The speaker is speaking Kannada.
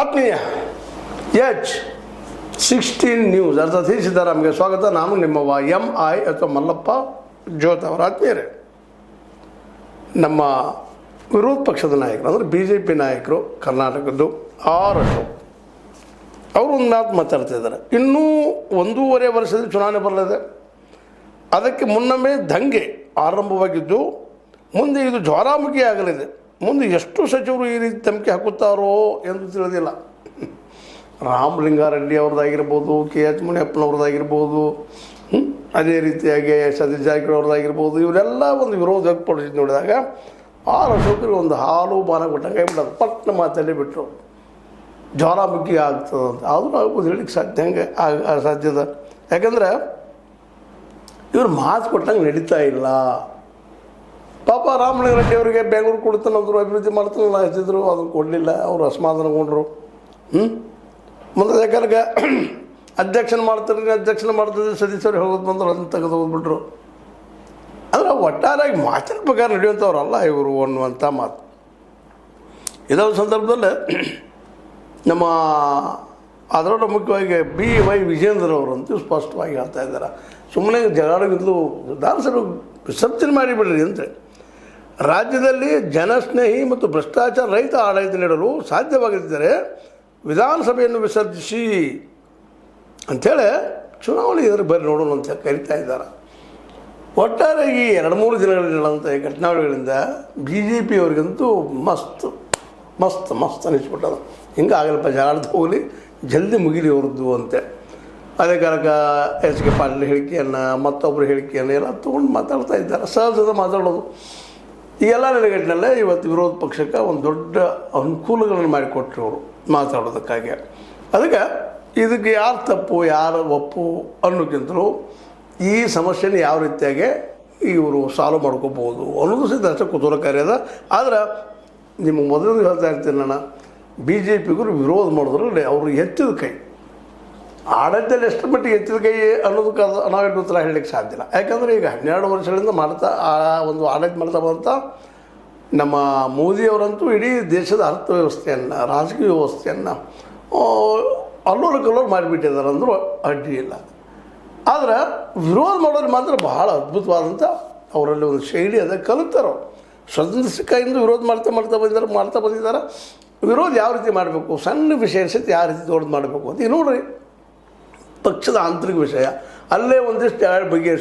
ಆತ್ಮೀಯ H16 ನ್ಯೂಸ್ ಅರ್ಥಾತ್ ಸಿದ್ದರಾಮಯ್ಯ ಸ್ವಾಗತ. ನಾನು ನಿಮ್ಮವ MI ಅಥವಾ ಮಲ್ಲಪ್ಪ ಜ್ಯೋತ್ ಅವರ ಆತ್ಮೀಯರೇ. ನಮ್ಮ ವಿರೋಧ ಪಕ್ಷದ ನಾಯಕರು ಅಂದರೆ BJP ನಾಯಕರು ಕರ್ನಾಟಕದ್ದು 6 ಅವರು ಒಂದು ಮಾತು ಮಾತಾಡ್ತಿದ್ದಾರೆ. ಇನ್ನೂ 1.5 ವರ್ಷದ ಚುನಾವಣೆ ಬರಲಿದೆ. ಅದಕ್ಕೆ ಮುನ್ನವೇ ದಂಗೆ ಆರಂಭವಾಗಿದ್ದು ಮುಂದೆ ಇದು ಜ್ವಾಲಾಮುಖಿ ಆಗಲಿದೆ. ಮುಂದೆ ಎಷ್ಟು ಸಚಿವರು ಈ ರೀತಿ ಧಮಕಿ ಹಾಕುತ್ತಾರೋ ಎಂದು ತಿಳಿದಿಲ್ಲ. ರಾಮಲಿಂಗಾರೆಡ್ಡಿ ಅವ್ರದ್ದಾಗಿರ್ಬೋದು, KH ಮುನಿಯಪ್ಪನವ್ರದ್ದಾಗಿರ್ಬೋದು, ಅದೇ ರೀತಿಯಾಗಿ ಸತೀಶ್ ಜಾರಕಿಹೊಳಿ ಅವ್ರದ್ದಾಗಿರ್ಬೋದು, ಇವರೆಲ್ಲ ಒಂದು ವಿರೋಧ ವ್ಯಕ್ತಪಡಿಸಿ ನೋಡಿದಾಗ 6 ಅಶೋಕರಿಗೆ ಒಂದು ಹಾಲು ಬಾನ ಕೊಟ್ಟಂಗೆ ಆಗಿಬಿಟ್ಟದು. ಪಟ್ನ ಮಾತಲ್ಲಿ ಬಿಟ್ಟರು ಜ್ವಾಲಾಮುಖಿ ಆಗ್ತದೆ ಅಂತ. ಆದರೂ ಆಗ್ಬೋದು, ಹೇಳಿಕ್ಕೆ ಸಾಧ್ಯ ಹೆಂಗೆ ಸಾಧ್ಯದ? ಯಾಕಂದರೆ ಇವರು ಮಾತು ಕೊಟ್ಟಂಗೆ ನಡೀತಾ ಇಲ್ಲ. ಪಾಪ ರಾಮಲಿಂಗಾರೆಡ್ಡಿ ಅವರಿಗೆ ಬೆಂಗಳೂರು ಕೊಡ್ತಾನಂದ್ರು, ಅಭಿವೃದ್ಧಿ ಮಾಡ್ತಾನಲ್ಲ ಹಚ್ಚಿದ್ರು, ಅದನ್ನು ಕೊಡಲಿಲ್ಲ. ಅವರು ಅಸಮಾಧಾನಗೊಂಡ್ರು. ಮುಂದೆ ಯಾಕಂದ್ರೆ ಅಧ್ಯಕ್ಷನ ಮಾಡ್ತಿದ್ರೆ ಸದಸ್ಯರು ಹೋಗೋದು ಬಂದರು, ಅದನ್ನು ತೆಗೆದು ಹೋಗ್ಬಿಟ್ರು. ಅಂದರೆ ಒಟ್ಟಾರೆಯಾಗಿ ಮಾತಿನ ಪ್ರಕಾರ ನಡೆಯುವಂಥವ್ರಲ್ಲ ಇವರು ಅನ್ನುವಂಥ ಮಾತು. ಇದೊಂದು ಸಂದರ್ಭದಲ್ಲಿ ನಮ್ಮ ಅದರೊಳಗೆ ಮುಖ್ಯವಾಗಿ BY ವಿಜೇಂದ್ರ ಅವರಂತೂ ಸ್ಪಷ್ಟವಾಗಿ ಹೇಳ್ತಾ ಇದ್ದಾರೆ, ಸುಮ್ಮನೆ ಜಗಳಾಡೋಗಿದ್ಲು ದಾಸರು ವಿಸರ್ಜನೆ ಮಾಡಿಬಿಡ್ರಿ ಅಂತೇಳಿ. ರಾಜ್ಯದಲ್ಲಿ ಜನಸ್ನೇಹಿ ಮತ್ತು ಭ್ರಷ್ಟಾಚಾರ ರಹಿತ ಆಡಳಿತ ನೀಡಲು ಸಾಧ್ಯವಾಗಿದ್ದರೆ ವಿಧಾನಸಭೆಯನ್ನು ವಿಸರ್ಜಿಸಿ ಅಂಥೇಳಿ ಚುನಾವಣೆ ಎದುರು ಬರೀ ನೋಡೋಣ ಅಂತ ಕರಿತಾ ಇದ್ದಾರೆ. ಒಟ್ಟಾರೆ ಈ 2-3 ದಿನಗಳಿಂದ ಘಟನಾವಳಿಗಳಿಂದ BJP ಅವರಿಗಂತೂ ಮಸ್ತ್ ಮಸ್ತ್ ಮಸ್ತ್ ಅನ್ನಿಸ್ಬಿಟ್ಟದು. ಹಿಂಗೆ ಆಗಲಪ್ಪ, ಜಗಳಾಡ್ದು ಹೋಗಲಿ, ಜಲ್ದಿ ಮುಗಿಲಿ ಅವ್ರದ್ದು ಅಂತೆ. ಅದೇ ಕಾಲಕ್ಕೆ SK ಪಾಟೀಲ್ ಹೇಳಿಕೆಯನ್ನು, ಮತ್ತೊಬ್ಬರು ಹೇಳಿಕೆಯನ್ನು ಎಲ್ಲ ತೊಗೊಂಡು ಮಾತಾಡ್ತಾ ಇದ್ದಾರೆ. ಸಹಜದ ಮಾತಾಡೋದು ಈಗೆಲ್ಲ ನೆಲೆಗಟ್ಟಿನಲ್ಲೇ ಇವತ್ತು ವಿರೋಧ ಪಕ್ಷಕ್ಕೆ ಒಂದು ದೊಡ್ಡ ಅನುಕೂಲಗಳನ್ನು ಮಾಡಿಕೊಟ್ರು ಅವರು ಮಾತಾಡೋದಕ್ಕಾಗಿ. ಅದಕ್ಕೆ ಇದಕ್ಕೆ ಯಾರು ತಪ್ಪು ಯಾರು ಒಪ್ಪು ಅನ್ನೋಕ್ಕಿಂತಲೂ ಈ ಸಮಸ್ಯೆನ ಯಾವ ರೀತಿಯಾಗಿ ಇವರು ಸಾಲ್ವ್ ಮಾಡ್ಕೋಬೋದು ಅನ್ನೋದು ಸಹಿತ ಅಷ್ಟೇ ಕುತೂಹಲಕಾರಿ ಅದ. ಆದರೆ ನಿಮಗೆ ಮೊದಲು ಹೇಳ್ತಾ ಇರ್ತೀನಿ ನಾನು, BJPಗರು ವಿರೋಧ ಮಾಡಿದ್ರೆ ಅವರು ಎತ್ತಿದ ಕೈ, ಆಡಳಿತದಲ್ಲಿ ಎಷ್ಟು ಮಟ್ಟಿಗೆ ಎತ್ತಿದ ಕೈ ಅನ್ನೋದಕ್ಕೆ ನಾವೇನು ಉತ್ತರ ಹೇಳಲಿಕ್ಕೆ ಸಾಧ್ಯ ಇಲ್ಲ. ಯಾಕಂದರೆ ಈಗ 12 ವರ್ಷಗಳಿಂದ ಮಾಡ್ತಾ ಒಂದು ಆಡಳಿತ ಮಾಡ್ತಾ ಬಂತ ನಮ್ಮ ಮೋದಿಯವರಂತೂ ಇಡೀ ದೇಶದ ಅರ್ಥವ್ಯವಸ್ಥೆಯನ್ನು, ರಾಜಕೀಯ ವ್ಯವಸ್ಥೆಯನ್ನು ಅಲ್ಲೋಲ ಕಲ್ಲೋಲ ಮಾಡಿಬಿಟ್ಟಿದ್ದಾರೆ ಅಂದರೂ ಅಡ್ಡಿ ಇಲ್ಲ. ಆದರೆ ವಿರೋಧ ಮಾಡೋದು ಮಾತ್ರ ಬಹಳ ಅದ್ಭುತವಾದಂಥ ಅವರಲ್ಲಿ ಒಂದು ಶೈಲಿ ಅದ, ಕಲಿತಾರೋ. ಸ್ವತಂತ್ರ ಕೈಯಿಂದ ವಿರೋಧ ಮಾಡ್ತಾ ಬಂದಿದ್ದಾರೆ. ವಿರೋಧ ಯಾವ ರೀತಿ ಮಾಡಬೇಕು, ಸಣ್ಣ ವಿಷಯ ಸಹಿತ ಯಾವ ರೀತಿ ದೊಡ್ಡದು ಮಾಡಬೇಕು ಅಂತ. ಈಗ ನೋಡ್ರಿ, ಪಕ್ಷದ ಆಂತರಿಕ ವಿಷಯ ಅಲ್ಲೇ ಒಂದಿಷ್ಟು ಬಗೆಹರಿಸಿ